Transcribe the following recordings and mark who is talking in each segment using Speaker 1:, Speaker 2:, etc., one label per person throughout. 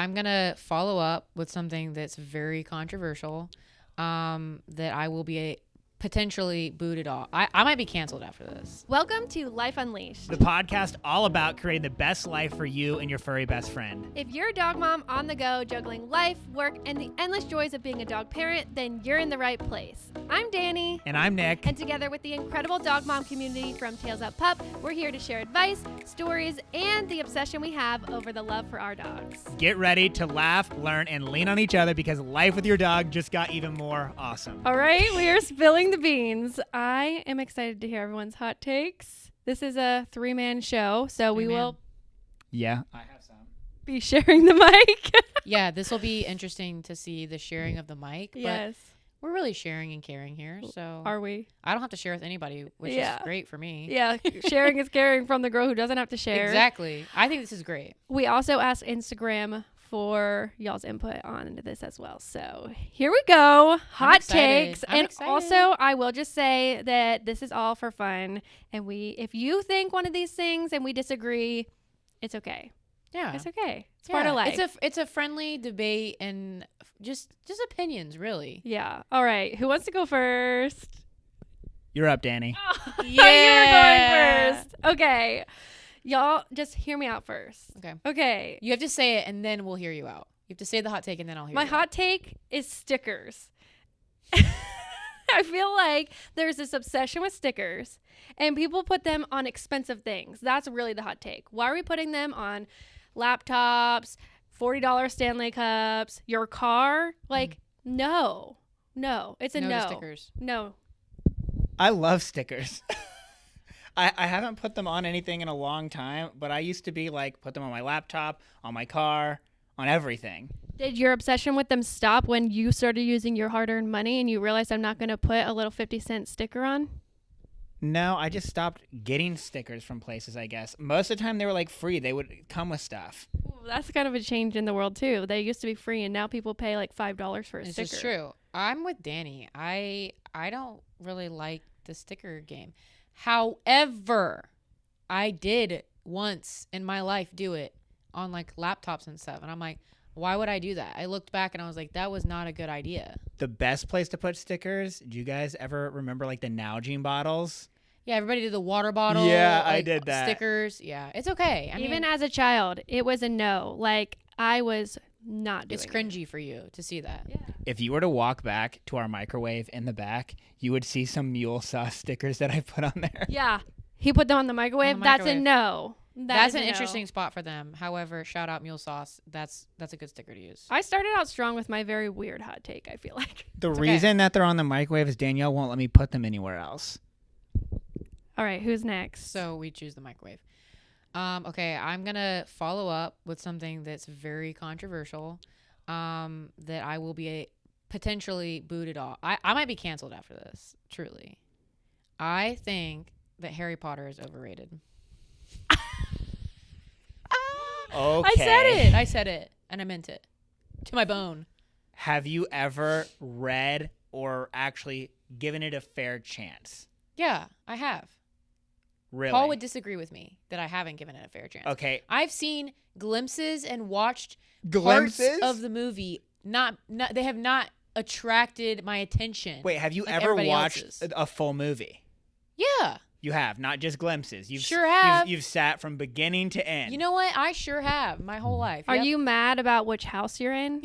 Speaker 1: I'm going to follow up with something that's very controversial that I will be potentially booted off. I might be canceled after this.
Speaker 2: Welcome to Life Unleashed,
Speaker 3: The podcast all about creating the best life for you and your furry best friend.
Speaker 2: If you're a dog mom on the go, juggling life, work, and the endless joys of being a dog parent, then you're in the right place. I'm Dani.
Speaker 3: And I'm Nick.
Speaker 2: And together with the incredible dog mom community from Tails Up Pup, we're here to share advice, stories, and the obsession we have over the love for our dogs.
Speaker 3: Get ready to laugh, learn, and lean on each other because life with your dog just got even more awesome.
Speaker 2: All right, we are spilling the beans. I am excited to hear everyone's hot takes. This is a three-man show, so we will
Speaker 3: Yeah, I have some.
Speaker 2: be sharing the mic.
Speaker 1: Yeah, this will be interesting to see the sharing of the mic.
Speaker 2: Yes.
Speaker 1: But we're really sharing and caring here. So
Speaker 2: Are we?
Speaker 1: I don't have to share with anybody, which is great for me.
Speaker 2: Yeah, sharing is caring from the girl who doesn't have to share.
Speaker 1: Exactly. I think this is great.
Speaker 2: We also asked Instagram for y'all's input on this as well. So here we go. Hot takes.
Speaker 1: I'm
Speaker 2: and
Speaker 1: excited.
Speaker 2: Also, I will just say that this is all for fun. And if you think one of these things and we disagree, it's okay.
Speaker 1: Yeah.
Speaker 2: It's okay. It's part of life.
Speaker 1: It's a friendly debate and just opinions, really.
Speaker 2: Yeah. All right. Who wants to go first?
Speaker 3: You're up, Dani.
Speaker 2: You were going first. Okay. Y'all, just hear me out first. Okay.
Speaker 1: You have to say it and then we'll hear you out. You have to say the hot take and then I'll hear
Speaker 2: My
Speaker 1: you
Speaker 2: hot take is stickers. I feel like there's this obsession with stickers and people put them on expensive things. That's really the hot take. Why are we putting them on laptops, $40 Stanley cups, your car? Like, no. It's a
Speaker 1: No
Speaker 2: no.
Speaker 1: to stickers.
Speaker 2: No.
Speaker 3: I love stickers. I haven't put them on anything in a long time, but I used to be like, put them on my laptop, on my car, on everything.
Speaker 2: Did your obsession with them stop when you started using your hard-earned money and you realized I'm not going to put a little 50-cent sticker on?
Speaker 3: No, I just stopped getting stickers from places, I guess. Most of the time they were like free. They would come with stuff.
Speaker 2: Ooh, that's kind of a change in the world too. They used to be free and now people pay like $5 for a sticker.
Speaker 1: This is true. I'm with Dani. I don't really like the sticker game. However, I did once in my life do it on like laptops and stuff. And I'm like, why would I do that? I looked back and I was like, that was not a good idea.
Speaker 3: The best place to put stickers, do you guys ever remember like the Nalgene bottles?
Speaker 1: Yeah, everybody did the water bottle.
Speaker 3: Yeah, I
Speaker 1: like,
Speaker 3: did that.
Speaker 1: Stickers. Yeah, it's okay. I
Speaker 2: Even
Speaker 1: mean,
Speaker 2: as a child, it was a no. Like, I was not doing
Speaker 1: it's cringy for you to see that.
Speaker 2: Yeah.
Speaker 3: If you were to walk back to our microwave in the back, you would see some mule sauce stickers that I put on there.
Speaker 2: Yeah. He put them on the microwave.
Speaker 1: On the
Speaker 2: That's a
Speaker 1: microwave.
Speaker 2: no.
Speaker 1: That's
Speaker 2: is
Speaker 1: an
Speaker 2: a no.
Speaker 1: interesting spot for them. However, shout out mule sauce. That's a good sticker to use.
Speaker 2: I started out strong with my very weird hot take, I feel like.
Speaker 3: The
Speaker 1: okay.
Speaker 3: reason that they're on the microwave is Danielle won't let me put them anywhere else.
Speaker 2: All right, who's next?
Speaker 1: So we choose the microwave. Okay, I'm going to follow up with something that's very controversial that I will be potentially booted off. I might be canceled after this, truly. I think that Harry Potter is overrated.
Speaker 3: Okay.
Speaker 1: I said it, and I meant it. To my bone.
Speaker 3: Have you ever read or actually given it a fair chance?
Speaker 1: Yeah, I have.
Speaker 3: Really?
Speaker 1: Paul would disagree with me that I haven't given it a fair chance.
Speaker 3: Okay.
Speaker 1: I've seen glimpses and watched
Speaker 3: Glimpses?
Speaker 1: parts of the movie. They have not attracted my attention.
Speaker 3: Wait, have you
Speaker 1: like
Speaker 3: ever
Speaker 1: everybody
Speaker 3: watched
Speaker 1: else's.
Speaker 3: a full movie?
Speaker 1: Yeah.
Speaker 3: You have, not just glimpses. You've
Speaker 1: Sure have.
Speaker 3: You've sat from beginning to end.
Speaker 1: You know what? I sure have my whole life.
Speaker 2: Are
Speaker 1: Yep.
Speaker 2: you mad about which house you're in?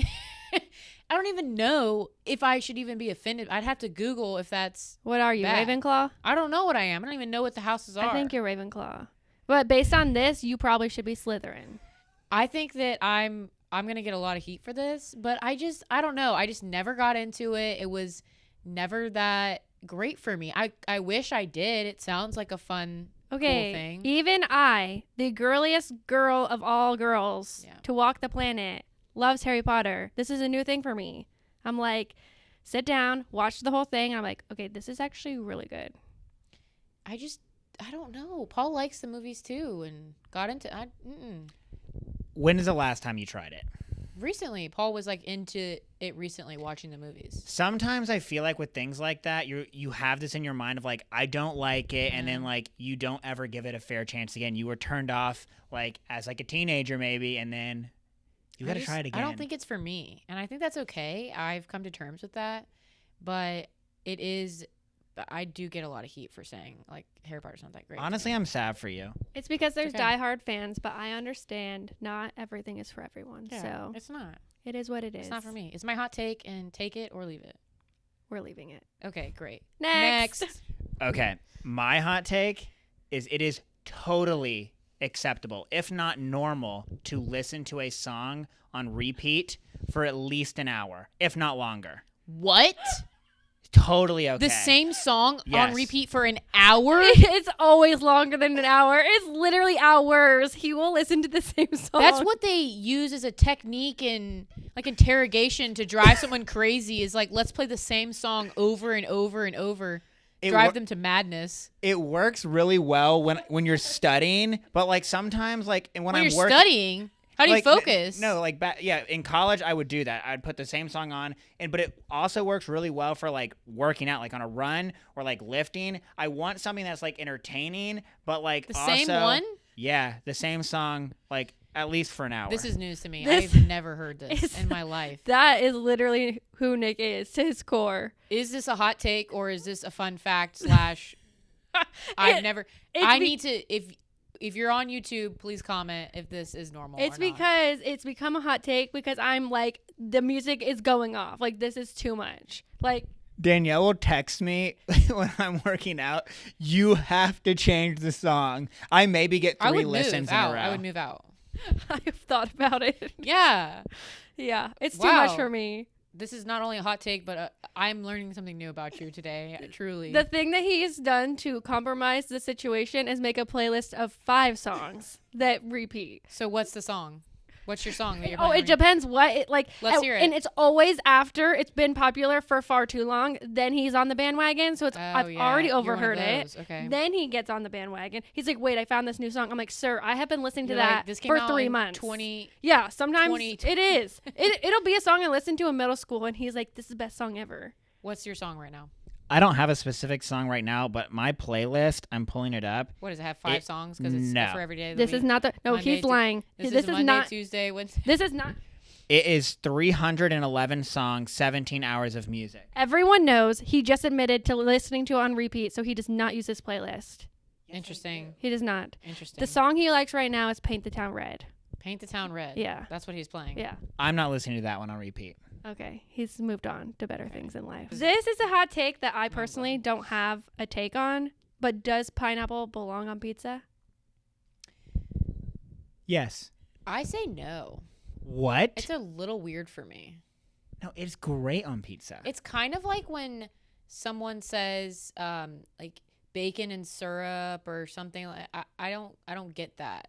Speaker 1: I don't even know if I should even be offended. I'd have to Google if that's.
Speaker 2: What are you,
Speaker 1: Bad.
Speaker 2: Ravenclaw?
Speaker 1: I don't know what I am. I don't even know what the houses are.
Speaker 2: I think you're Ravenclaw. But based on this, you probably should be Slytherin.
Speaker 1: I think that I'm gonna get a lot of heat for this, but I don't know. I just never got into it. It was never that great for me. I wish I did. It sounds like a fun,
Speaker 2: Okay,
Speaker 1: cool thing.
Speaker 2: even I, the girliest girl of all girls to walk the planet, loves Harry Potter. This is a new thing for me. I'm like, sit down, watch the whole thing. And I'm like, okay, this is actually really good.
Speaker 1: I don't know. Paul likes the movies too and got into
Speaker 3: When is the last time you tried it?
Speaker 1: recently. Paul was like into it recently, watching the movies.
Speaker 3: Sometimes I feel like with things like that, you have this in your mind of like, I don't like it, and then like you don't ever give it a fair chance again. You were turned off like as like a teenager maybe, and then You got to try it again.
Speaker 1: I don't think it's for me. And I think that's okay. I've come to terms with that. But it is, I do get a lot of heat for saying, like, Harry Potter's not that great.
Speaker 3: Honestly, I'm sad for you.
Speaker 2: It's because there's
Speaker 1: okay.
Speaker 2: diehard fans, but I understand not everything is for everyone.
Speaker 1: Yeah,
Speaker 2: So
Speaker 1: it's not.
Speaker 2: it is what it is.
Speaker 1: It's not for me. It's my hot take, and take it or leave it.
Speaker 2: We're leaving it.
Speaker 1: Okay, great.
Speaker 2: Next.
Speaker 3: Okay. My hot take is it is totally acceptable, if not normal, to listen to a song on repeat for at least an hour, if not longer.
Speaker 1: What?
Speaker 3: Totally okay.
Speaker 1: The same song on
Speaker 3: Yes.
Speaker 1: repeat for an hour?
Speaker 2: It's always longer than an hour. It's literally hours. He will listen to the same song.
Speaker 1: That's what they use as a technique in like interrogation to drive someone crazy is like, let's play the same song over and over and over. Drive them to madness.
Speaker 3: It works really well when you're studying, but like sometimes like when
Speaker 1: When
Speaker 3: I'm
Speaker 1: you're
Speaker 3: working,
Speaker 1: studying, how do you
Speaker 3: like,
Speaker 1: focus?
Speaker 3: No, like in college I would do that. I'd put the same song on, but it also works really well for like working out, like on a run or like lifting. I want something that's like entertaining, but like
Speaker 1: The
Speaker 3: also,
Speaker 1: same one?
Speaker 3: Yeah, the same song, like at least for an hour.
Speaker 1: This is news to me.
Speaker 2: This
Speaker 1: I've never heard this
Speaker 2: is-
Speaker 1: in my life.
Speaker 2: That is literally who Nick is to his core.
Speaker 1: Is this a hot take or is this a fun fact slash I've never I need to if you're on YouTube, please comment if this is normal.
Speaker 2: It's
Speaker 1: or not.
Speaker 2: because it's become a hot take because I'm like, the music is going off. Like, this is too much. Like,
Speaker 3: Danielle will text me when I'm working out. You have to change the song. I maybe get
Speaker 1: I
Speaker 3: 3
Speaker 1: would
Speaker 3: listens
Speaker 1: move out.
Speaker 3: in a row.
Speaker 1: I would move out.
Speaker 2: I've thought about it.
Speaker 1: Yeah.
Speaker 2: Yeah, it's too much
Speaker 1: Wow.
Speaker 2: for me.
Speaker 1: This is not only a hot take, but I'm learning something new about you today. Truly.
Speaker 2: The thing that he's done to compromise the situation is make a playlist of 5 songs that repeat.
Speaker 1: So what's the song? What's your song that you're
Speaker 2: Oh,
Speaker 1: playing?
Speaker 2: it depends what it like.
Speaker 1: Let's hear it.
Speaker 2: And it's always after it's been popular for far too long. Then he's on the bandwagon. So it's
Speaker 1: Oh,
Speaker 2: I've
Speaker 1: yeah.
Speaker 2: already
Speaker 1: You're one of
Speaker 2: overheard it.
Speaker 1: those. Okay.
Speaker 2: Then he gets on the bandwagon. He's like, "Wait, I found this new song." I'm like, "Sir, I have been listening to
Speaker 1: You're like,
Speaker 2: that
Speaker 1: this came
Speaker 2: for
Speaker 1: out
Speaker 2: 3
Speaker 1: in
Speaker 2: months."
Speaker 1: 20.
Speaker 2: Yeah, sometimes
Speaker 1: 20
Speaker 2: it is. It'll be a song I listened to in middle school, and he's like, "This is the best song ever."
Speaker 1: What's your song right now?
Speaker 3: I don't have a specific song right now, but my playlist, I'm pulling it up.
Speaker 1: What does it have? 5 songs? Because it's
Speaker 3: no.
Speaker 1: for every day of the
Speaker 2: This
Speaker 1: week?
Speaker 2: is not the. No,
Speaker 1: Monday
Speaker 2: he's
Speaker 1: to-
Speaker 2: lying.
Speaker 1: This
Speaker 2: This
Speaker 1: is
Speaker 2: is
Speaker 1: Monday,
Speaker 2: not.
Speaker 1: Tuesday, Wednesday.
Speaker 2: This is not.
Speaker 3: It is 311 songs, 17 hours of music.
Speaker 2: Everyone knows he just admitted to listening to it on repeat, so he does not use this playlist.
Speaker 1: Interesting.
Speaker 2: He does not.
Speaker 1: Interesting.
Speaker 2: The song he likes right now is "Paint the Town Red."
Speaker 1: Paint the Town Red.
Speaker 2: Yeah.
Speaker 1: That's what he's playing.
Speaker 2: Yeah.
Speaker 3: I'm not listening to that one on repeat.
Speaker 2: Okay. He's moved on to better things in life. This is a hot take that I personally don't have a take on, but does pineapple belong on pizza?
Speaker 3: Yes.
Speaker 1: I say no.
Speaker 3: What?
Speaker 1: It's a little weird for me.
Speaker 3: No, it's great on pizza.
Speaker 1: It's kind of like when someone says like bacon and syrup or something like I don't get that.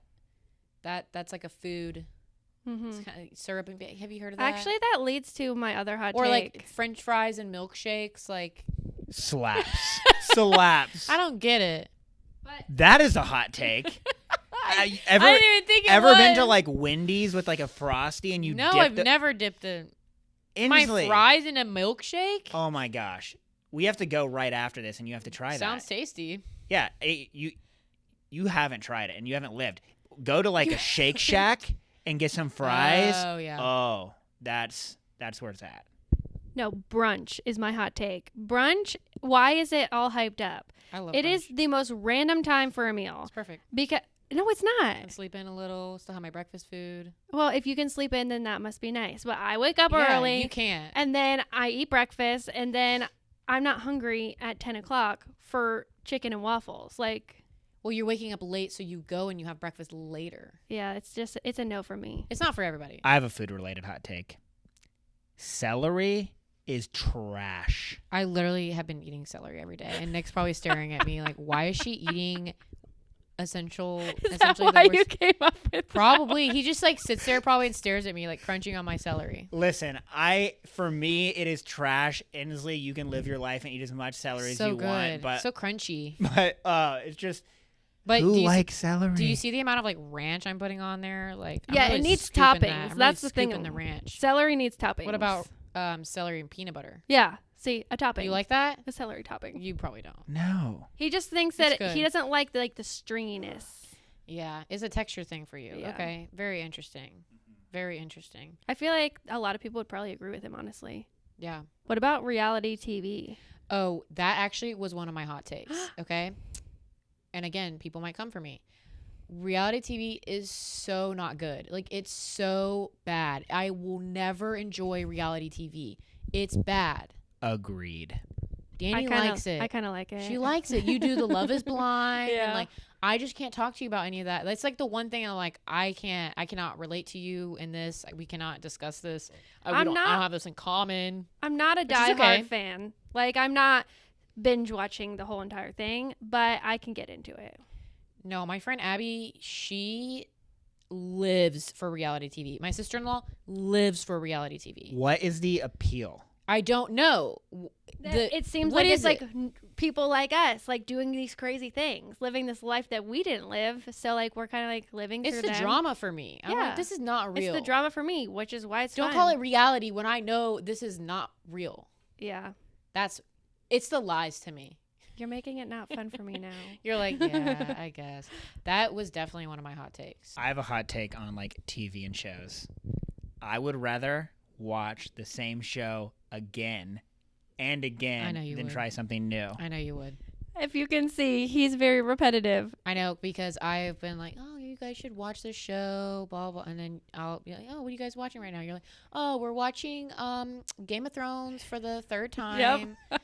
Speaker 1: That's like a food.
Speaker 2: Mm-hmm.
Speaker 1: It's kind of syrup and bacon. Have you heard of that?
Speaker 2: Actually, that leads to my other hot
Speaker 1: or
Speaker 2: take.
Speaker 1: like French fries and milkshakes. Like
Speaker 3: Slaps. Slaps.
Speaker 1: I don't get it.
Speaker 3: That is a hot take.
Speaker 1: I didn't even think it
Speaker 3: ever
Speaker 1: was.
Speaker 3: been to like Wendy's with like a Frosty and you
Speaker 1: No,
Speaker 3: dip
Speaker 1: I've
Speaker 3: the-
Speaker 1: never dipped my
Speaker 3: Inslee.
Speaker 1: fries in a milkshake.
Speaker 3: Oh my gosh. We have to go right after this and you have to try
Speaker 1: Sounds
Speaker 3: that.
Speaker 1: tasty.
Speaker 3: Yeah, you haven't tried it and you haven't lived. Go to like a Shake Shack and get some fries.
Speaker 1: Oh yeah.
Speaker 3: Oh, that's where it's at.
Speaker 2: No, brunch is my hot take. Brunch, why is it all hyped up?
Speaker 1: I love
Speaker 2: It
Speaker 1: brunch.
Speaker 2: is the most random time for a meal.
Speaker 1: It's perfect.
Speaker 2: Because no, it's not.
Speaker 1: I sleep in a little. Still have my breakfast food.
Speaker 2: Well, if you can sleep in, then that must be nice. But I wake up
Speaker 1: Yeah,
Speaker 2: early.
Speaker 1: you can't.
Speaker 2: And then I eat breakfast, and then I'm not hungry at 10 o'clock for chicken and waffles. Like,
Speaker 1: Well, you're waking up late, so you go and you have breakfast later.
Speaker 2: yeah, it's a no for me.
Speaker 1: It's not for everybody.
Speaker 3: I have a food related hot take. Celery is trash.
Speaker 1: I literally have been eating celery every day, and Nick's probably staring at me like, "Why is she eating essentially
Speaker 2: Is that
Speaker 1: the
Speaker 2: why you
Speaker 1: worst?"
Speaker 2: came up with that?
Speaker 1: Probably. He just like sits there probably and stares at me like crunching on my celery.
Speaker 3: Listen, for me it is trash. Inslee, you can live your life and eat as much celery as
Speaker 1: So
Speaker 3: you
Speaker 1: good,
Speaker 3: want, but
Speaker 1: so crunchy.
Speaker 3: it's just
Speaker 1: But
Speaker 3: who
Speaker 1: do you,
Speaker 3: likes celery?
Speaker 1: do you see the amount of like ranch I'm putting on there? Like, I'm
Speaker 2: Yeah,
Speaker 1: really
Speaker 2: it needs
Speaker 1: scooping
Speaker 2: toppings.
Speaker 1: That. I'm
Speaker 2: That's
Speaker 1: really
Speaker 2: the thing.
Speaker 1: scooping the ranch.
Speaker 2: Celery needs toppings.
Speaker 1: What about celery and peanut butter?
Speaker 2: Yeah, see, a topping.
Speaker 1: You like that?
Speaker 2: a celery topping?
Speaker 1: You probably don't.
Speaker 3: No.
Speaker 2: He just thinks
Speaker 1: It's
Speaker 2: that
Speaker 1: good.
Speaker 2: he doesn't like the stringiness.
Speaker 1: Yeah, it's a texture thing for you.
Speaker 2: Yeah.
Speaker 1: Okay, very interesting. Very interesting.
Speaker 2: I feel like a lot of people would probably agree with him, honestly.
Speaker 1: Yeah.
Speaker 2: What about reality TV?
Speaker 1: Oh, that actually was one of my hot takes. Okay. And again, people might come for me. Reality TV is so not good. Like, it's so bad. I will never enjoy reality TV. It's bad.
Speaker 3: Agreed.
Speaker 1: Danny likes it.
Speaker 2: I kind of like it.
Speaker 1: She likes it. You do the Love is Blind.
Speaker 2: Yeah.
Speaker 1: And like, I just can't talk to you about any of that. That's like the one thing I'm like, I cannot relate to you in this. We cannot discuss this. I don't have this in common.
Speaker 2: I'm not a diehard fan. Like, I'm not binge watching the whole entire thing, but I can get into it.
Speaker 1: No, my friend Abby, she lives for reality TV. My sister-in-law lives for reality TV.
Speaker 3: What is the appeal?
Speaker 1: I don't know.
Speaker 2: It seems like it's like people like us, like doing these crazy things, living this life that we didn't live. So like we're kind of like living through
Speaker 1: It's the drama for me. I'm like, this is not real.
Speaker 2: It's the drama for me, which is why it's
Speaker 1: Don't
Speaker 2: fun.
Speaker 1: call it reality when I know this is not real.
Speaker 2: Yeah.
Speaker 1: It's the lies to me.
Speaker 2: You're making it not fun for me now.
Speaker 1: You're like, yeah, I guess. That was definitely one of my hot takes.
Speaker 3: I have a hot take on like TV and shows. I would rather watch the same show again and again than try something new.
Speaker 1: I know you would.
Speaker 2: If you can see, he's very repetitive.
Speaker 1: I know, because I've been like, oh, you guys should watch this show, blah, blah. And then I'll be like, oh, what are you guys watching right now? You're like, oh, we're watching Game of Thrones for the third time.
Speaker 2: Yep.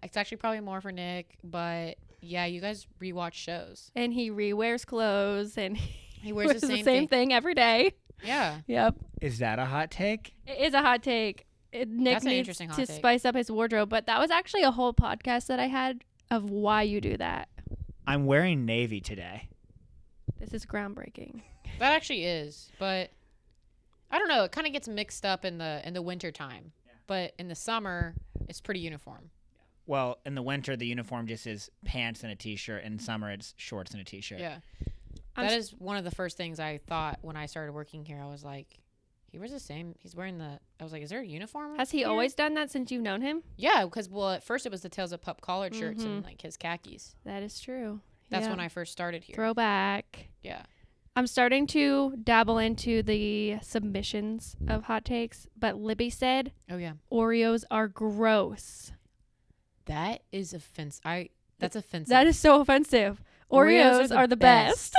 Speaker 1: It's actually probably more for Nick, but yeah, you guys rewatch shows.
Speaker 2: And he re-wears clothes and
Speaker 1: he wears the
Speaker 2: same thing every day.
Speaker 1: Yeah.
Speaker 2: Yep.
Speaker 3: Is that a hot take?
Speaker 2: It is a hot take. Nick
Speaker 1: That's an
Speaker 2: needs
Speaker 1: interesting hot
Speaker 2: to
Speaker 1: take.
Speaker 2: spice up his wardrobe, but that was actually a whole podcast that I had of why you do that.
Speaker 3: I'm wearing navy today.
Speaker 2: This is groundbreaking.
Speaker 1: That actually is, but I don't know. It kind of gets mixed up in the winter time, but in the summer, it's pretty uniform.
Speaker 3: Well, in the winter, the uniform just is pants and a t-shirt. In summer, it's shorts and a t-shirt.
Speaker 1: Yeah. That is one of the first things I thought when I started working here. I was like, he wears the same. He's wearing I was like, is there a uniform?
Speaker 2: Has he
Speaker 1: here?
Speaker 2: always done that since you've known him?
Speaker 1: Yeah, because, well, at first it was the Tales of Pup collared shirts and like his khakis.
Speaker 2: That is true.
Speaker 1: That's when I first started here.
Speaker 2: Throwback.
Speaker 1: Yeah.
Speaker 2: I'm starting to dabble into the submissions of hot takes, but Libby said,
Speaker 1: Oh, yeah.
Speaker 2: Oreos are gross.
Speaker 1: That is offensive. That's offensive.
Speaker 2: That is so offensive. Oreos are the best.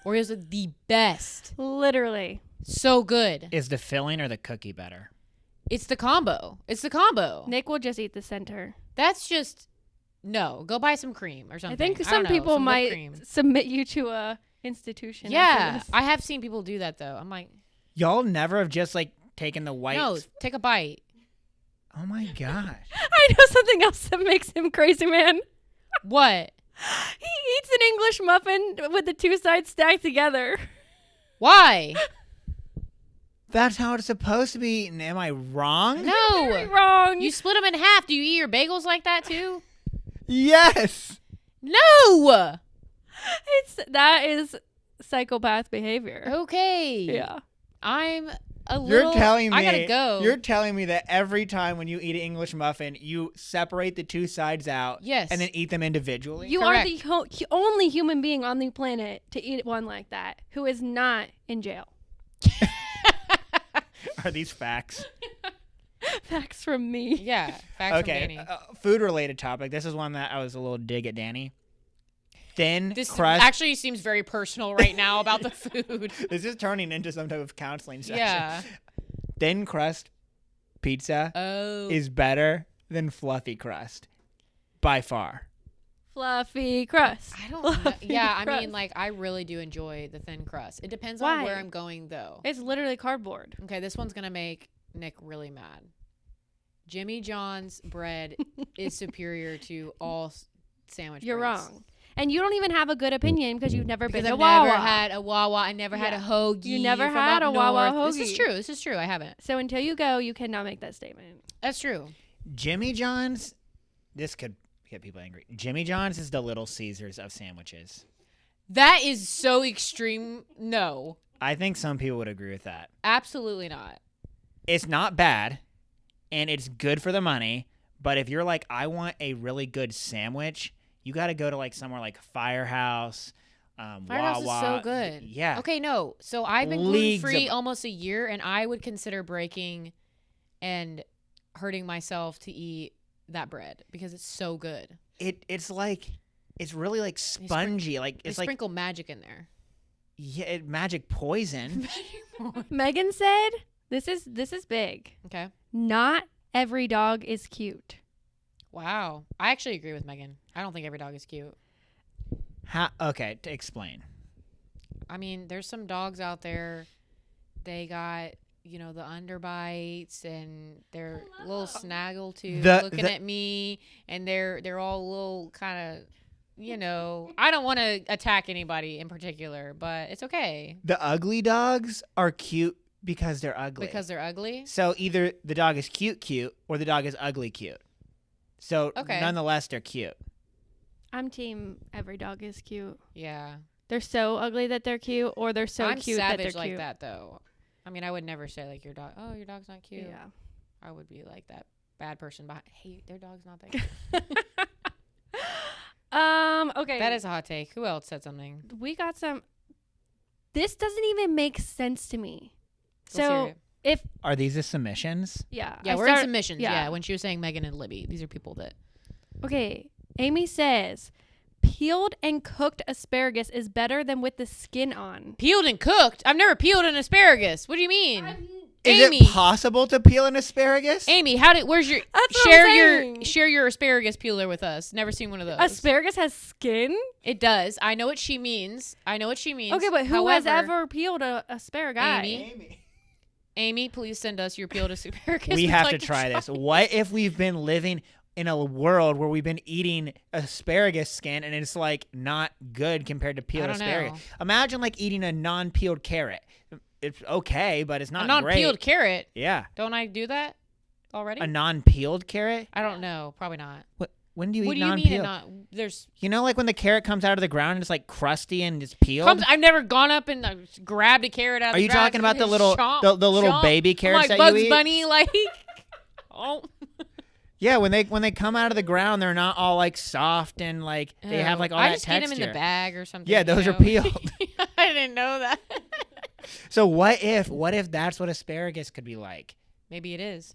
Speaker 1: Oreos are the best.
Speaker 2: Literally.
Speaker 1: So good.
Speaker 3: Is the filling or the cookie better?
Speaker 1: It's the combo. It's the combo.
Speaker 2: Nick will just eat the center.
Speaker 1: That's just, no. Go buy some cream or something.
Speaker 2: I think
Speaker 1: don't
Speaker 2: some
Speaker 1: know,
Speaker 2: people
Speaker 1: some whipped
Speaker 2: might
Speaker 1: cream.
Speaker 2: submit you to a institution.
Speaker 1: Yeah.
Speaker 2: after this.
Speaker 1: I have seen people do that, though. I'm like,
Speaker 3: Y'all never have just like taken the white.
Speaker 1: no, take a bite.
Speaker 3: Oh my gosh.
Speaker 2: I know something else that makes him crazy, man.
Speaker 1: What?
Speaker 2: He eats an English muffin with the two sides stacked together.
Speaker 1: Why?
Speaker 3: That's how it's supposed to be. Am I wrong?
Speaker 2: Very
Speaker 1: No.
Speaker 2: wrong.
Speaker 1: You split them in half. Do you eat your bagels like that, too?
Speaker 3: Yes.
Speaker 1: No.
Speaker 2: That is psychopath behavior.
Speaker 1: Okay.
Speaker 2: Yeah.
Speaker 1: I'm a little.
Speaker 3: You're telling me.
Speaker 1: I gotta go.
Speaker 3: You're telling me that every time when you eat an English muffin, you separate the two sides out.
Speaker 1: Yes.
Speaker 3: And then eat them individually.
Speaker 2: You
Speaker 1: Correct.
Speaker 2: are the only human being on the planet to eat one like that who is not in jail.
Speaker 3: Are these facts?
Speaker 2: Facts from me.
Speaker 1: Yeah. Facts from
Speaker 3: Okay.
Speaker 1: Dani.
Speaker 3: Food related topic. This is one that I was a little dig at Danny. Thin
Speaker 1: This
Speaker 3: crust.
Speaker 1: actually seems very personal right now about the food.
Speaker 3: This is turning into some type of counseling session.
Speaker 1: Yeah.
Speaker 3: Thin crust pizza
Speaker 1: Oh.
Speaker 3: is better than fluffy crust. By far.
Speaker 2: Fluffy crust.
Speaker 1: I don't know.
Speaker 2: Fluffy
Speaker 1: Yeah, I
Speaker 2: crust.
Speaker 1: mean, like, I really do enjoy the thin crust. It depends
Speaker 2: Why?
Speaker 1: on where I'm going, though.
Speaker 2: It's literally cardboard.
Speaker 1: Okay, this one's going to make Nick really mad. Jimmy John's bread is superior to all sandwich
Speaker 2: You're
Speaker 1: breads.
Speaker 2: wrong. And you don't even have a good opinion because you've never
Speaker 1: Because
Speaker 2: been
Speaker 1: I've
Speaker 2: to Wawa.
Speaker 1: never had a Wawa. I never had a
Speaker 2: Yeah.
Speaker 1: hoagie.
Speaker 2: You never
Speaker 1: from
Speaker 2: had
Speaker 1: up
Speaker 2: a Wawa
Speaker 1: north. This
Speaker 2: hoagie.
Speaker 1: is true. This is true. I haven't.
Speaker 2: So until you go, you cannot make that statement.
Speaker 1: That's true.
Speaker 3: Jimmy John's, this could get people angry. Jimmy John's is the Little Caesars of sandwiches.
Speaker 1: That is so extreme. No,
Speaker 3: I think some people would agree with that.
Speaker 1: absolutely not.
Speaker 3: It's not bad, and it's good for the money, but if you're like, I want a really good sandwich, you got to go to like somewhere like Firehouse,
Speaker 1: Firehouse is
Speaker 3: Wawa.
Speaker 1: so good.
Speaker 3: Yeah.
Speaker 1: Okay, no. So I've been
Speaker 3: Leagues
Speaker 1: gluten-free
Speaker 3: of-
Speaker 1: almost a year, and I would consider breaking and hurting myself to eat that bread because it's so good.
Speaker 3: It's really like spongy. Like
Speaker 1: They
Speaker 3: it's like
Speaker 1: sprinkle magic in there.
Speaker 3: magic poison.
Speaker 2: Megan said, this is big.
Speaker 1: Okay.
Speaker 2: Not every dog is cute.
Speaker 1: Wow. I actually agree with Megan. I don't think every dog is cute.
Speaker 3: Okay, to explain.
Speaker 1: I mean, there's some dogs out there. They got, the underbites, and they're a little snaggletooth looking at me, and they're all a little kind of, I don't want to attack anybody in particular, but it's okay.
Speaker 3: The ugly dogs are cute because they're ugly.
Speaker 1: Because they're ugly?
Speaker 3: So either the dog is cute, or the dog is ugly cute. So nonetheless, they're cute.
Speaker 2: I'm team every dog is cute.
Speaker 1: Yeah.
Speaker 2: They're so ugly that they're cute, or they're so cute that they're
Speaker 1: I'm savage like
Speaker 2: cute.
Speaker 1: that, though. I mean, I would never say, like, your dog's not cute.
Speaker 2: Yeah.
Speaker 1: I would be like that bad person behind, hey, their dog's not that cute.
Speaker 2: Okay.
Speaker 1: That is a hot take. Who else said something?
Speaker 2: We got some. This doesn't even make sense to me.
Speaker 1: Let's hear
Speaker 2: So
Speaker 1: it.
Speaker 3: Are these the submissions?
Speaker 2: Yeah,
Speaker 1: We're in submissions.
Speaker 2: yeah.
Speaker 1: Yeah, when she was saying Megan and Libby, these are people that.
Speaker 2: Okay, Amy says, peeled and cooked asparagus is better than with the skin on.
Speaker 1: Peeled and cooked? I've never peeled an asparagus. What do you mean?
Speaker 3: Is
Speaker 1: Amy.
Speaker 3: it possible to peel an asparagus?
Speaker 1: Amy, where's your
Speaker 2: That's what I'm saying.
Speaker 1: share your asparagus peeler with us. Never seen one of those.
Speaker 2: Asparagus has skin?
Speaker 1: It does. I know what she means.
Speaker 2: Okay, but who has ever peeled a asparagus?
Speaker 1: Amy, please send us your peeled asparagus.
Speaker 3: We
Speaker 1: We'd
Speaker 3: have
Speaker 1: like
Speaker 3: to try this. What if we've been living in a world where we've been eating asparagus skin and it's like not good compared to peeled
Speaker 1: I don't
Speaker 3: asparagus?
Speaker 1: know.
Speaker 3: Imagine like eating a non-peeled carrot. It's okay, but it's not
Speaker 1: A non-peeled
Speaker 3: great.
Speaker 1: carrot.
Speaker 3: Yeah.
Speaker 1: Don't I do that already?
Speaker 3: A non-peeled carrot?
Speaker 1: I don't know. Probably not.
Speaker 3: When do you
Speaker 1: What
Speaker 3: eat
Speaker 1: do you
Speaker 3: non-peeled?
Speaker 1: mean? There's.
Speaker 3: Like when the carrot comes out of the ground and it's like crusty and it's peeled?
Speaker 1: I've never gone up and grabbed a carrot out of
Speaker 3: Are
Speaker 1: the
Speaker 3: you
Speaker 1: ground
Speaker 3: talking about the
Speaker 1: and
Speaker 3: little
Speaker 1: chomp,
Speaker 3: the little
Speaker 1: chomp.
Speaker 3: baby
Speaker 1: I'm
Speaker 3: carrots
Speaker 1: like
Speaker 3: that
Speaker 1: Bugs
Speaker 3: you eat?
Speaker 1: Bunny, like. Oh.
Speaker 3: Yeah, when they come out of the ground, they're not all like soft and like they have like all
Speaker 1: I
Speaker 3: that
Speaker 1: just
Speaker 3: texture.
Speaker 1: get them in the bag or something.
Speaker 3: Yeah, those are peeled.
Speaker 1: I didn't know that.
Speaker 3: So what if that's what asparagus could be like?
Speaker 1: Maybe it is.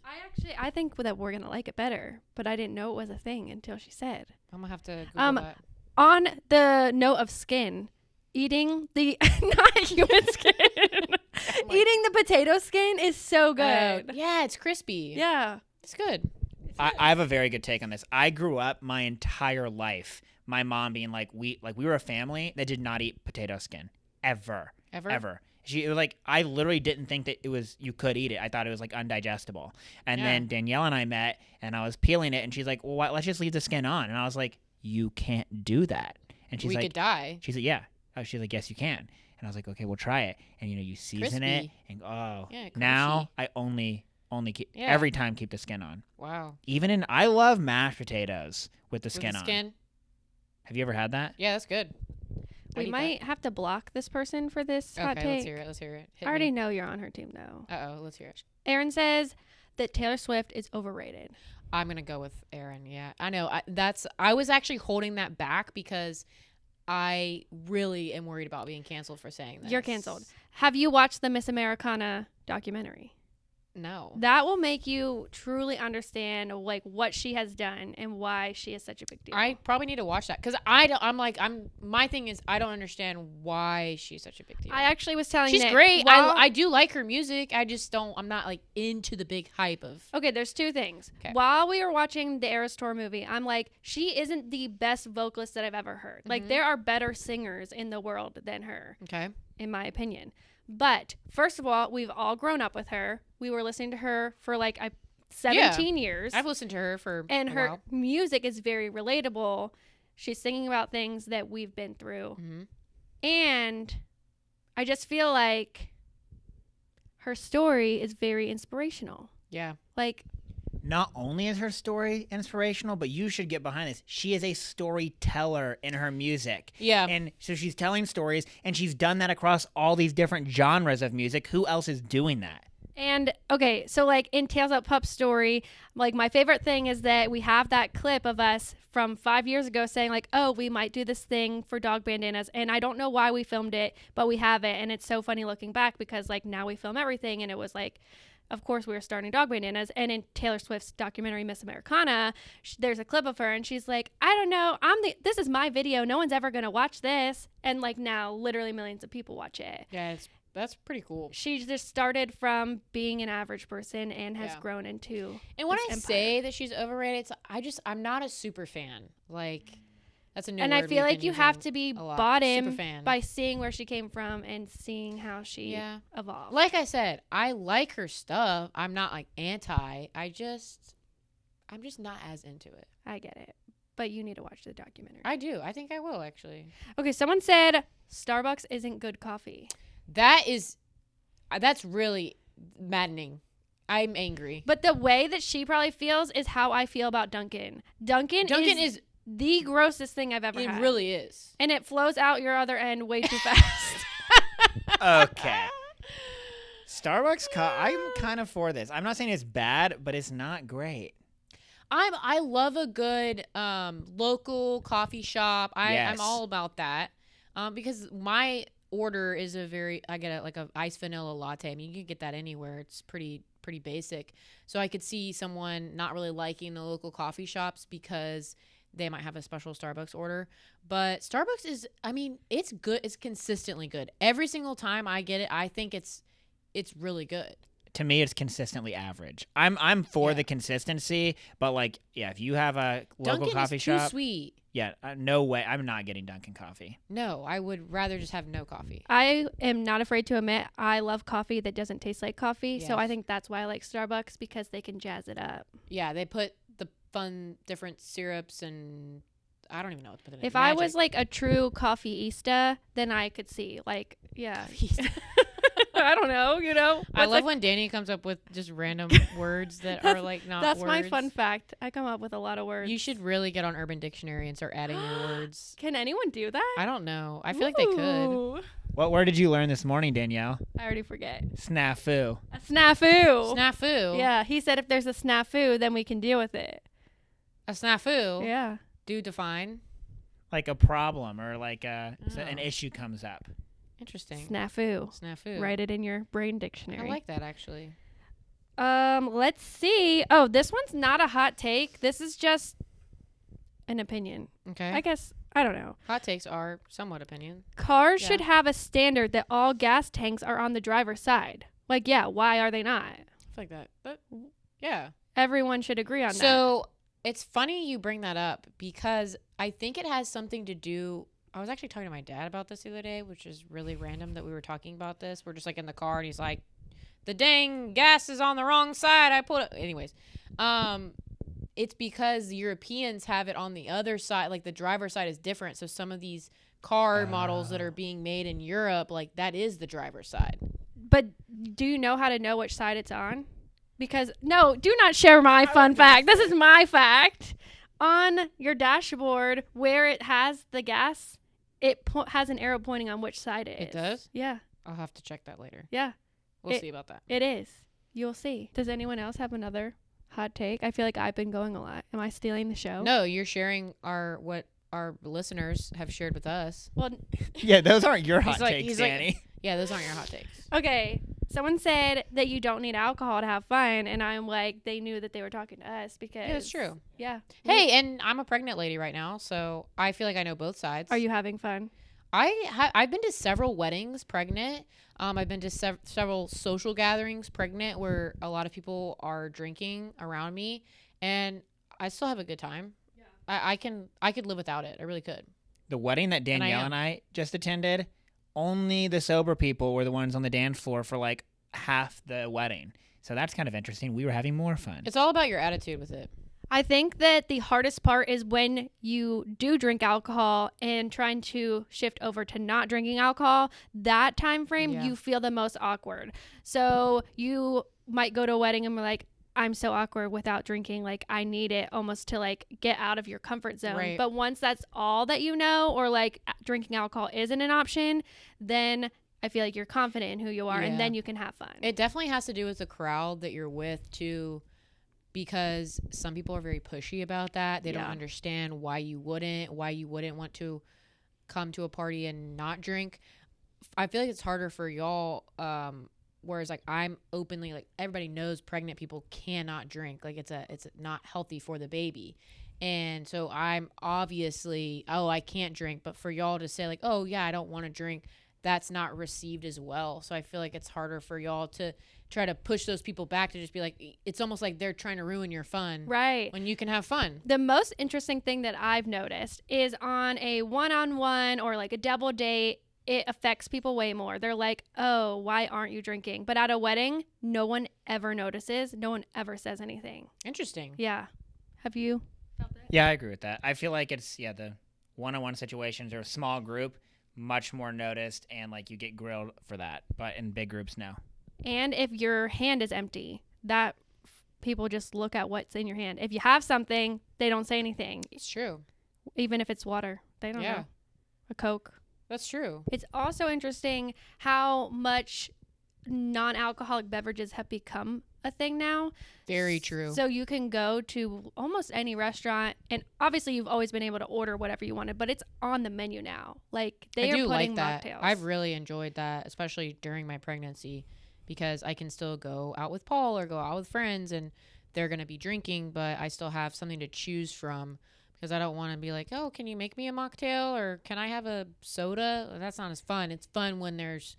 Speaker 2: I think that we're gonna like it better, but I didn't know it was a thing until she said.
Speaker 1: I'm gonna have to Google that.
Speaker 2: On the note of skin, eating the not human skin, eating the potato skin is so good.
Speaker 1: Yeah, it's crispy.
Speaker 2: Yeah,
Speaker 1: It's good.
Speaker 3: I have a very good take on this. I grew up my entire life, my mom being like we were a family that did not eat potato skin ever. She was like, I literally didn't think that you could eat it. I thought it was like undigestible. And then Danielle and I met, and I was peeling it, and she's like, well, let's just leave the skin on. And I was like, you can't do that. And she's
Speaker 1: We
Speaker 3: like,
Speaker 1: could die.
Speaker 3: she's like, yeah. She's like, yes, you can. And I was like, okay, we'll try it. And you season it,
Speaker 1: Crispy.
Speaker 3: and
Speaker 1: Yeah,
Speaker 3: now I only keep every time keep the skin on.
Speaker 1: Wow.
Speaker 3: I love mashed potatoes with the
Speaker 1: With
Speaker 3: skin
Speaker 1: the
Speaker 3: on.
Speaker 1: skin?
Speaker 3: Have you ever had that?
Speaker 1: Yeah, that's good. I'd
Speaker 2: we
Speaker 1: eat
Speaker 2: might have to block this person for this
Speaker 1: that.
Speaker 2: hot
Speaker 1: Okay,
Speaker 2: take.
Speaker 1: let's hear it. Hit
Speaker 2: I already
Speaker 1: me.
Speaker 2: know you're on her team though.
Speaker 1: Uh-oh, let's hear it.
Speaker 2: Aaron says that Taylor Swift is overrated.
Speaker 1: I'm gonna go with Aaron. Yeah, I know. I was actually holding that back because I really am worried about being canceled for saying this.
Speaker 2: You're canceled. Have you watched the Miss Americana documentary?
Speaker 1: No.
Speaker 2: That will make you truly understand like what she has done and why she is such a big deal.
Speaker 1: I probably need to watch that because my thing is I don't understand why she's such a big deal.
Speaker 2: I actually was telling
Speaker 1: She's
Speaker 2: Nick,
Speaker 1: great.
Speaker 2: while-
Speaker 1: I do like her music. I'm not like into the big hype of.
Speaker 2: Okay, there's two things.
Speaker 1: 'Kay.
Speaker 2: While we were watching the Eras Tour movie, I'm like, she isn't the best vocalist that I've ever heard. Like, there are better singers in the world than her,
Speaker 1: Okay.
Speaker 2: in my opinion. But first of all, we've all grown up with her. We were listening to her for like 17 years.
Speaker 1: I've listened to her for
Speaker 2: And
Speaker 1: a
Speaker 2: her
Speaker 1: while.
Speaker 2: music is very relatable. She's singing about things that we've been through.
Speaker 1: Mm-hmm.
Speaker 2: And I just feel like her story is very inspirational.
Speaker 1: Yeah.
Speaker 2: Like,
Speaker 3: Not only is her story inspirational, but you should get behind this. She is a storyteller in her music.
Speaker 1: Yeah.
Speaker 3: And so she's telling stories, and she's done that across all these different genres of music. Who else is doing that?
Speaker 2: And okay, so like in Tails Up Pup's story, like my favorite thing is that we have that clip of us from 5 years ago saying like, oh, we might do this thing for dog bandanas. And I don't know why we filmed it, but we have it. And it's so funny looking back because like now we film everything. And it was like, of course, we were starting dog bandanas. And in Taylor Swift's documentary, Miss Americana, there's a clip of her and she's like, I don't know. This is my video. No one's ever going to watch this. And like now literally millions of people watch it.
Speaker 1: Yeah, that's pretty cool.
Speaker 2: She just started from being an average person and has
Speaker 1: Yeah.
Speaker 2: grown into.
Speaker 1: And when
Speaker 2: this
Speaker 1: I
Speaker 2: empire.
Speaker 1: say that she's overrated, I'm not a super fan. Like, that's a new
Speaker 2: And
Speaker 1: word
Speaker 2: I feel
Speaker 1: we've
Speaker 2: like
Speaker 1: been
Speaker 2: you have
Speaker 1: using
Speaker 2: to be
Speaker 1: a lot.
Speaker 2: bought
Speaker 1: Super
Speaker 2: in
Speaker 1: fan.
Speaker 2: by seeing where she came from and seeing how she
Speaker 1: Yeah.
Speaker 2: evolved.
Speaker 1: Like I said, I like her stuff. I'm not like anti. I'm just not as into it.
Speaker 2: I get it. But you need to watch the documentary.
Speaker 1: I do. I think I will actually.
Speaker 2: Okay, someone said Starbucks isn't good coffee.
Speaker 1: That's really maddening. I'm angry.
Speaker 2: But the way that she probably feels is how I feel about Dunkin'. Dunkin' is the grossest thing I've ever had.
Speaker 1: It really is.
Speaker 2: And it flows out your other end way too fast.
Speaker 3: Okay. Starbucks, I'm kind of for this. I'm not saying it's bad, but it's not great.
Speaker 1: I love a good local coffee shop.
Speaker 3: Yes.
Speaker 1: I'm all about that. Because my order is I get a iced vanilla latte. I mean, you can get that anywhere. It's pretty basic. So I could see someone not really liking the local coffee shops because they might have a special Starbucks order. But Starbucks is, I mean, it's good. It's consistently good. Every single time I get it, I think it's really good.
Speaker 3: To me, it's consistently average. I'm for
Speaker 1: Yeah.
Speaker 3: the consistency, but like, yeah, if you have a local
Speaker 1: Dunkin'
Speaker 3: coffee
Speaker 1: is too
Speaker 3: shop,
Speaker 1: sweet.
Speaker 3: yeah, no way. I'm not getting Dunkin' coffee.
Speaker 1: No, I would rather just have no coffee.
Speaker 2: I am not afraid to admit I love coffee that doesn't taste like coffee. So
Speaker 1: Yes.
Speaker 2: I think that's why I like Starbucks, because they can jazz it up.
Speaker 1: Yeah, they put the fun different syrups and I don't even know what to put in it.
Speaker 2: If I was like a true coffeeista, then I could see like, yeah. I don't know,
Speaker 1: I
Speaker 2: what's
Speaker 1: love
Speaker 2: a-
Speaker 1: when Dani comes up with just random words that are like not
Speaker 2: That's
Speaker 1: words.
Speaker 2: my fun fact. I come up with a lot of words.
Speaker 1: You should really get on Urban Dictionary and start adding your words.
Speaker 2: Can anyone do that?
Speaker 1: I don't know. I feel like they could.
Speaker 2: Ooh.
Speaker 3: What word did you learn this morning, Danielle?
Speaker 2: I already forget.
Speaker 3: Snafu.
Speaker 2: A snafu.
Speaker 1: Snafu.
Speaker 2: Yeah, he said if there's a snafu, then we can deal with it.
Speaker 1: A snafu.
Speaker 2: Yeah.
Speaker 1: Do define.
Speaker 3: Like a problem or like an
Speaker 1: Oh.
Speaker 3: issue comes up.
Speaker 1: Interesting.
Speaker 2: Snafu.
Speaker 1: Snafu.
Speaker 2: Write it in your brain
Speaker 1: I
Speaker 2: dictionary.
Speaker 1: like that actually.
Speaker 2: Let's see. Oh, this one's not a hot take. This is just an opinion.
Speaker 1: Okay.
Speaker 2: I guess, I don't know.
Speaker 1: Hot takes are somewhat opinion.
Speaker 2: Cars
Speaker 1: Yeah.
Speaker 2: should have a standard that all gas tanks are on the driver's side. Like, yeah, why are they not?
Speaker 1: I feel like that. But yeah.
Speaker 2: Everyone should agree on that.
Speaker 1: So it's funny you bring that up because I think it has something to do. I was actually talking to my dad about this the other day, which is really random that we were talking about this. We're just like in the car and he's like, the dang gas is on the wrong side. I put it. Anyways, it's because the Europeans have it on the other side. Like the driver's side is different. So some of these car models that are being made in Europe, like that is the driver's side.
Speaker 2: But do you know how to know which side it's on? Because, no, do not share my fun fact. This is my fact. On your dashboard where it has the gas, it has an arrow pointing on which side it is.
Speaker 1: It does?
Speaker 2: Yeah.
Speaker 1: I'll have to check that later.
Speaker 2: Yeah.
Speaker 1: We'll see about that.
Speaker 2: It is. You'll see. Does anyone else have another hot take? I feel like I've been going a lot. Am I stealing the show?
Speaker 1: No, you're sharing what our listeners have shared with us.
Speaker 2: Well,
Speaker 3: Yeah, those aren't your hot
Speaker 1: He's like-
Speaker 3: takes,
Speaker 1: he's like-
Speaker 3: Dani.
Speaker 1: Yeah, those aren't your hot takes.
Speaker 2: okay. Someone said that you don't need alcohol to have fun, and I'm like, they knew that they were talking to us because.
Speaker 1: Yeah, that's true.
Speaker 2: Yeah.
Speaker 1: Hey, and I'm a pregnant lady right now, so I feel like I know both sides.
Speaker 2: Are you having fun?
Speaker 1: I've been to several weddings pregnant. I've been to several social gatherings pregnant where a lot of people are drinking around me, and I still have a good time. Yeah. I could live without it. I really could.
Speaker 3: The wedding that Danielle
Speaker 1: am.
Speaker 3: and I just attended, only the sober people were the ones on the dance floor for like half the wedding. So that's kind of interesting. We were having more fun.
Speaker 1: It's all about your attitude with it.
Speaker 2: I think that the hardest part is when you do drink alcohol and trying to shift over to not drinking alcohol. That time frame,
Speaker 1: Yeah.
Speaker 2: you feel the most awkward. So you might go to a wedding and be like, I'm so awkward without drinking. Like, I need it almost to like get out of your comfort zone.
Speaker 1: Right.
Speaker 2: But once that's all that you know, or like drinking alcohol isn't an option, then I feel like you're confident in who you are, and
Speaker 1: Yeah.
Speaker 2: then you can have fun.
Speaker 1: It definitely has to do with the crowd that you're with too, because some people are very pushy about that. They don't
Speaker 2: Yeah.
Speaker 1: understand why you wouldn't want to come to a party and not drink. I feel like it's harder for y'all. Whereas like I'm openly, like, everybody knows pregnant people cannot drink. Like it's not healthy for the baby. And so I'm obviously, oh, I can't drink. But for y'all to say like, oh yeah, I don't want to drink, that's not received as well. So I feel like it's harder for y'all to try to push those people back, to just be like, it's almost like they're trying to ruin your fun.
Speaker 2: Right.
Speaker 1: When you can have fun.
Speaker 2: The most interesting thing that I've noticed is on a one-on-one or like a double date, it affects people way more. They're like, oh, why aren't you drinking? But at a wedding, no one ever notices. No one ever says anything.
Speaker 1: Interesting.
Speaker 2: Yeah. Have you felt it?
Speaker 3: Yeah, I agree with that. I feel like it's, the one-on-one situations or a small group, much more noticed, and like you get grilled for that. But in big groups, no.
Speaker 2: And if your hand is empty, that people just look at what's in your hand. If you have something, they don't say anything.
Speaker 1: It's true.
Speaker 2: Even if it's water, they don't know. A Coke.
Speaker 1: That's true.
Speaker 2: It's also interesting how much non-alcoholic beverages have become a thing now.
Speaker 1: Very true.
Speaker 2: So you can go to almost any restaurant, and obviously you've always been able to order whatever you wanted, but it's on the menu now. Like they
Speaker 1: I
Speaker 2: are
Speaker 1: do
Speaker 2: putting
Speaker 1: like that.
Speaker 2: mocktails.
Speaker 1: I've really enjoyed that, especially during my pregnancy, because I can still go out with Paul or go out with friends and they're going to be drinking, but I still have something to choose from, because I don't want to be like, oh, can you make me a mocktail, or can I have a soda? That's not as fun. It's fun when there's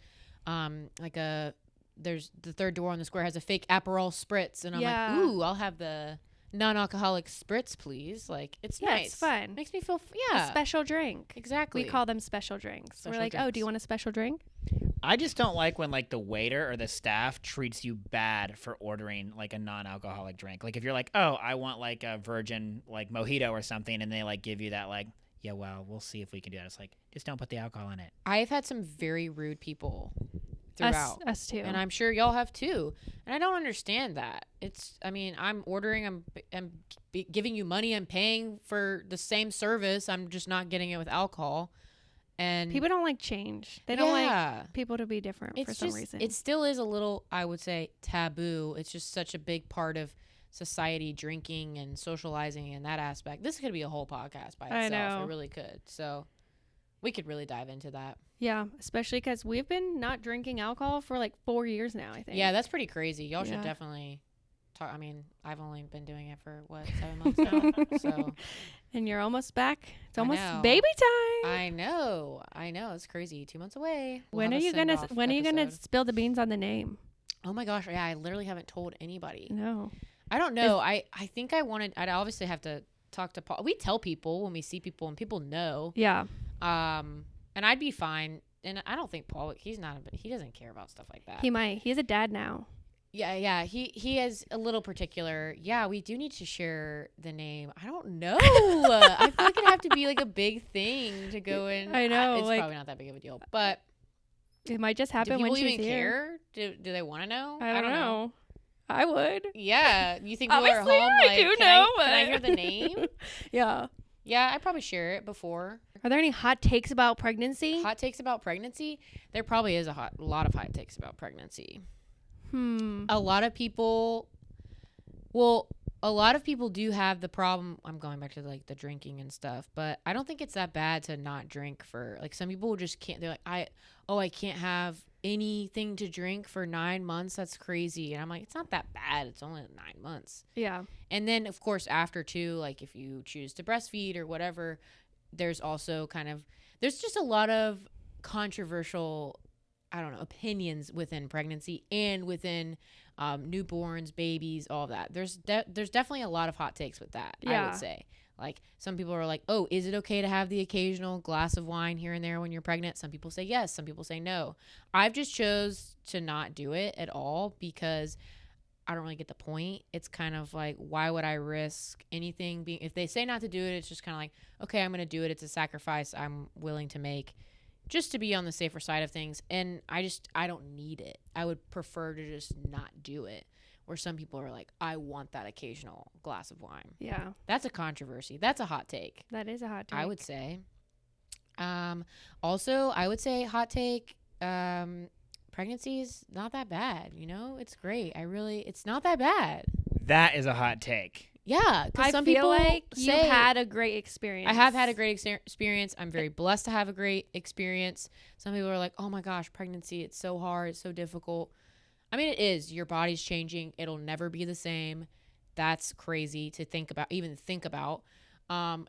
Speaker 1: there's the third door on the square has a fake Aperol spritz, and I'm
Speaker 2: Yeah.
Speaker 1: like, ooh, I'll have the non-alcoholic spritz, please. Like, it's
Speaker 2: Yeah,
Speaker 1: nice.
Speaker 2: it's fun.
Speaker 1: Makes me feel,
Speaker 2: A special drink.
Speaker 1: exactly.
Speaker 2: We call them special drinks.
Speaker 1: Special
Speaker 2: We're like, oh, do
Speaker 1: drinks.
Speaker 2: you want a special drink?
Speaker 3: I just don't like when like the waiter or the staff treats you bad for ordering like a non-alcoholic drink. Like if you're like, oh, I want like a virgin like mojito or something, and they like give you that like, yeah, well, we'll see if we can do that. It's like, just don't put the alcohol in it.
Speaker 1: I've had some very rude people throughout.
Speaker 2: Us too.
Speaker 1: And I'm sure y'all have too. And I don't understand that. I'm ordering, I'm giving you money, I'm paying for the same service. I'm just not getting it with alcohol. And
Speaker 2: People don't like change. They don't like people to be different for some reason.
Speaker 1: It still is a little, I would say, taboo. It's just such a big part of society, drinking and socializing in that aspect. This could be a whole podcast by itself.
Speaker 2: I know.
Speaker 1: It really could. So we could really dive into that.
Speaker 2: Yeah, especially because we've been not drinking alcohol for like 4 years now, I think.
Speaker 1: Yeah, that's pretty crazy. Y'all
Speaker 2: Yeah.
Speaker 1: should definitely talk. I mean, I've only been doing it for 7 months now. So
Speaker 2: And you're almost back. It's
Speaker 1: I
Speaker 2: almost
Speaker 1: know.
Speaker 2: baby time.
Speaker 1: I know. It's crazy. 2 months away. We'll
Speaker 2: When
Speaker 1: have
Speaker 2: are
Speaker 1: a
Speaker 2: you gonna
Speaker 1: send-off
Speaker 2: When spill the beans on the name?
Speaker 1: Oh my gosh. Yeah, I literally haven't told anybody.
Speaker 2: No.
Speaker 1: I don't know. I think I'd obviously have to talk to Paul. We tell people when we see people, and people know.
Speaker 2: Yeah.
Speaker 1: And I'd be fine. And I don't think Paul, he doesn't care about stuff like that.
Speaker 2: He might. He's a dad now.
Speaker 1: Yeah. He is a little particular. Yeah, we do need to share the name. I don't know. I feel like it'd have to be like a big thing to go in.
Speaker 2: I know,
Speaker 1: It's
Speaker 2: like-
Speaker 1: probably not that big of a deal. But
Speaker 2: It might just
Speaker 1: do
Speaker 2: happen when
Speaker 1: people
Speaker 2: she's
Speaker 1: even
Speaker 2: here.
Speaker 1: care? Do they want to know?
Speaker 2: I don't know. I would.
Speaker 1: Yeah. You think people are
Speaker 2: Obviously,
Speaker 1: home
Speaker 2: I
Speaker 1: like,
Speaker 2: do
Speaker 1: can
Speaker 2: know,
Speaker 1: I
Speaker 2: but-
Speaker 1: hear the name?
Speaker 2: Yeah.
Speaker 1: Yeah, I'd probably share it before.
Speaker 2: Are there any hot takes about pregnancy?
Speaker 1: Hot takes about pregnancy? There probably is a lot of hot takes about pregnancy. A lot of people do have the problem. I'm going back to like the drinking and stuff, but I don't think it's that bad to not drink for, like, some people just can't. They're like, I can't have anything to drink for 9 months. That's crazy. And I'm like, it's not that bad. It's only 9 months.
Speaker 2: Yeah.
Speaker 1: And then of course after too, like if you choose to breastfeed or whatever, there's also there's just a lot of controversial, I don't know, opinions within pregnancy and within newborns, babies, all of that. There's definitely a lot of hot takes with that. I
Speaker 2: Yeah.
Speaker 1: would say, like, some people are like, oh, is it okay to have the occasional glass of wine here and there when you're pregnant? Some people say yes, some people say no. I've just chose to not do it at all because I don't really get the point. It's kind of like, why would I risk anything being, if they say not to do it, it's just kind of like, okay, I'm going to do it. It's a sacrifice I'm willing to make just to be on the safer side of things. And I don't need it. I would prefer to just not do it. Where some people are like, I want that occasional glass of wine.
Speaker 2: Yeah.
Speaker 1: That's a controversy. That's a hot take,
Speaker 2: That is a hot take.
Speaker 1: I would say. Also, I would say hot take, pregnancy is not that bad. You know, it's great. It's not that bad.
Speaker 3: That is a hot take.
Speaker 1: Yeah, because
Speaker 2: I
Speaker 1: some
Speaker 2: feel
Speaker 1: people
Speaker 2: like you've
Speaker 1: say,
Speaker 2: had a great experience.
Speaker 1: I have had a great experience. I'm very blessed to have a great experience. Some people are like, oh my gosh, pregnancy, it's so hard, it's so difficult. I mean, it is. Your body's changing. It'll never be the same. That's crazy to think about, even think about.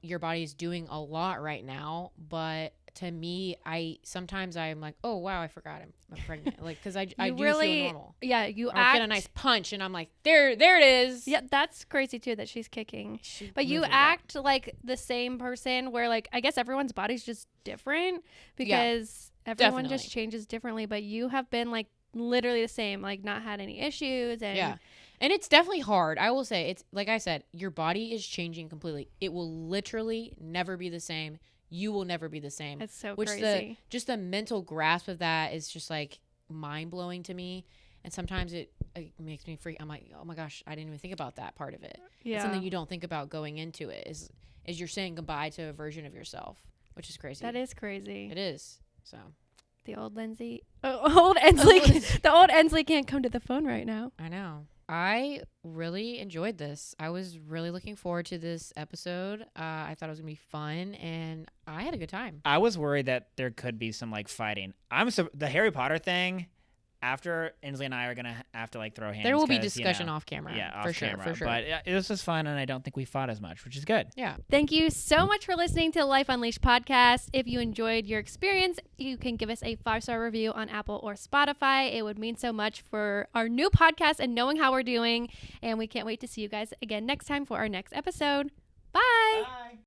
Speaker 1: Your body's doing a lot right now, but to me, sometimes I'm like, oh wow, I forgot I'm pregnant. Like, because I do
Speaker 2: really
Speaker 1: feel normal.
Speaker 2: Yeah, you
Speaker 1: Or
Speaker 2: act.
Speaker 1: get a nice punch, and I'm like, there it is.
Speaker 2: Yeah, that's crazy too that she's kicking.
Speaker 1: She
Speaker 2: But you
Speaker 1: moves it a lot.
Speaker 2: act like the same person where, like, I guess everyone's body's just different because everyone just
Speaker 1: definitely.
Speaker 2: changes differently. But you have been like literally the same, like not had any issues. And
Speaker 1: Yeah. And it's definitely hard. I will say, it's like I said, your body is changing completely. It will literally never be the same. You will never be the same.
Speaker 2: it's so
Speaker 1: Which
Speaker 2: crazy.
Speaker 1: just the mental grasp of that is just like mind blowing to me. And sometimes it makes me freak. I'm like, oh my gosh, I didn't even think about that part of it.
Speaker 2: Yeah.
Speaker 1: It's something you don't think about going into it. Is you're saying goodbye to a version of yourself, which is crazy.
Speaker 2: That is crazy.
Speaker 1: It is. So
Speaker 2: The old Lindsay. Old Ensley. The old Ensley can't come to the phone right now.
Speaker 1: I know. I really enjoyed this. I was really looking forward to this episode. I thought it was gonna be fun, and I had a good time.
Speaker 3: I was worried that there could be some like fighting. The Harry Potter thing. After Inslee and I are gonna have to like throw hands.
Speaker 1: There will be
Speaker 3: 'cause,
Speaker 1: discussion off camera.
Speaker 3: Yeah, off
Speaker 1: for sure,
Speaker 3: camera.
Speaker 1: for sure.
Speaker 3: But it was just fun, and I don't think we fought as much, which is good.
Speaker 1: Yeah.
Speaker 2: Thank you so much for listening to the Life Unleashed podcast. If you enjoyed your experience, you can give us a 5-star review on Apple or Spotify. It would mean so much for our new podcast and knowing how we're doing. And we can't wait to see you guys again next time for our next episode. Bye.
Speaker 3: Bye.